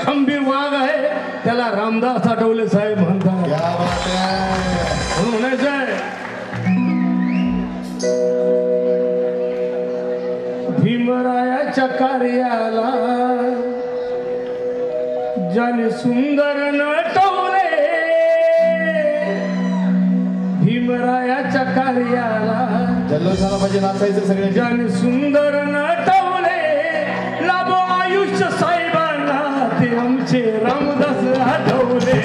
खंबीर वाघ आहे त्याला रामदास आठवले साहेब म्हणतात. भीमरायाच्या कार्याला ज्याने सुंदर नटवले, भीमरायाच्या कार्याला जल्लोष झाला पाहिजे नाचायचं सगळे. ज्याने सुंदर नटवले लाभो आयुष्य साहेबांना ते आमचे रामदास आठवले.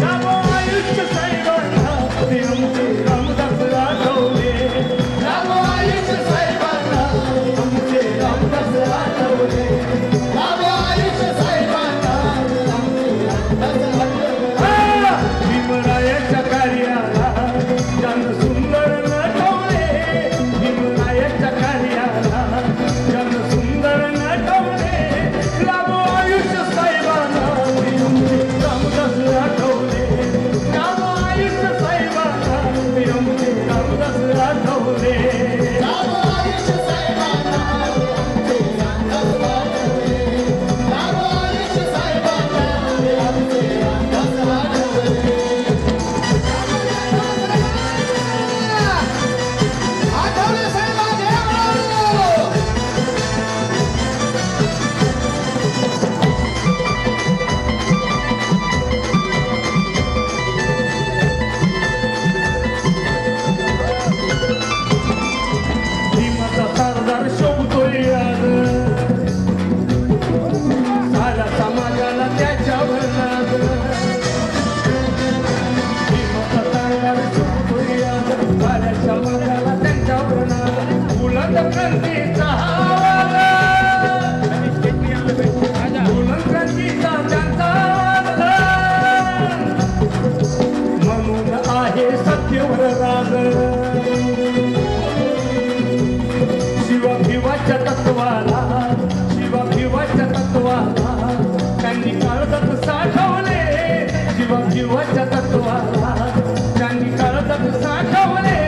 लाभो आयुष्य साहेबांना ते आमचे रामदास आठवले. लाभो आयुष्य साहेबांना आमचे रामदास आठवले. लाभो आयुष्य साहेबांना आमचे रामदास आठवले. भीमरायाच्या कार्याला ज्याने सुंदर नटवले, भीमरायाच्या कार्याला ज्याने सुंदर नटवले लाभो आयुष्य साहेबांना ते आमचे रामदास आठवले. लाभो आयुष्य साहेबांना ते आमचे रामदास आठवले. लाभो आयुष्य साहेबांना ते आमचे रामदास आठवले. लाभो आयुष्य साहेबांना ते आमचे रामदास आठवले. आठवले साहेबांना भीमाचा सरदार शोभतोय आज, साऱ्या समाजाला त्याच्यावर नाद. भीमाचा सरदार शोभतोय आज, साऱ्या समाजाला त्यांच्यावर नाद. उलट क्रांतीचा आवाज, उलट क्रांतीचा त्यांचा आवाज. म्हणून आहे सत्यवर राज. शिवभिवाच्या तत्वाला, शिवभिवाच्या तत्वाला त्यांनी काळजात साठवले. शिवभिवाच्या तत्वाला त्यांनी काळजात साठवले.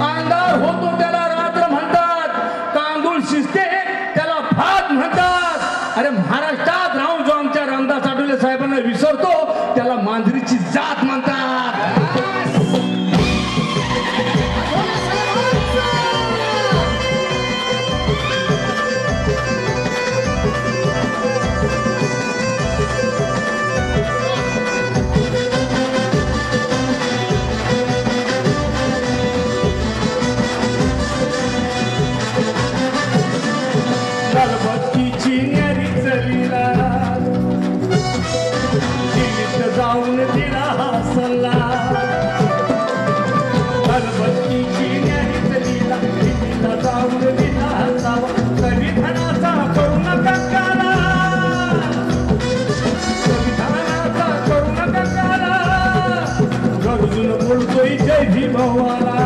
अंधार होतो त्याला रात्र म्हणतात, तांदूळ शिजते त्याला भात म्हणतात. अरे महाराष्ट्रात राहून जो आमच्या रामदास आठवले साहेबांना विसरतो त्याला मांजरीची जात म्हणतात. लालबत्तीची न्यारी चलीला दिल्लीत जाऊन दिला हा सल्ला. लालबत्तीची न्यारी चलीला दिल्लीत जाऊन दिला हा सल्ला. संविधानाचा करू नका काला, संविधानाचा करू नका काला. गरजून बोलतोय जय भीमवाला,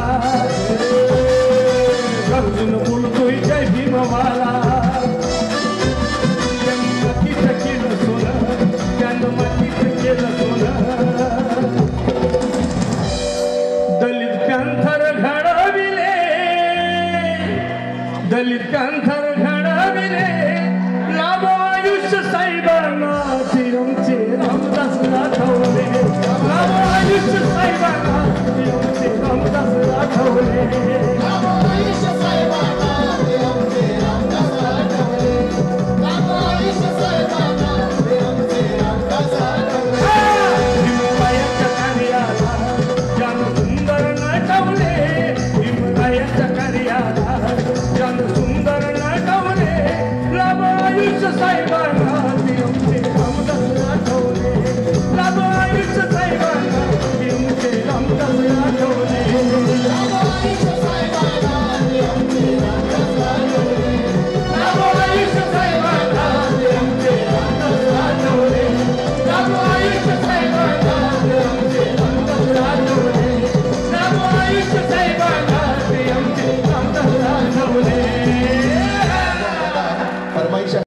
गरजून बोलतोय जय भीमवाला. दलित पॅंथर घडविले, दलित पॅंथर घडविले. लाभो आयुष्य साहेबांना ते आमचे रामदास आठवले. लाभो आयुष्य साहेबांना ते आमचे रामदास आठवले.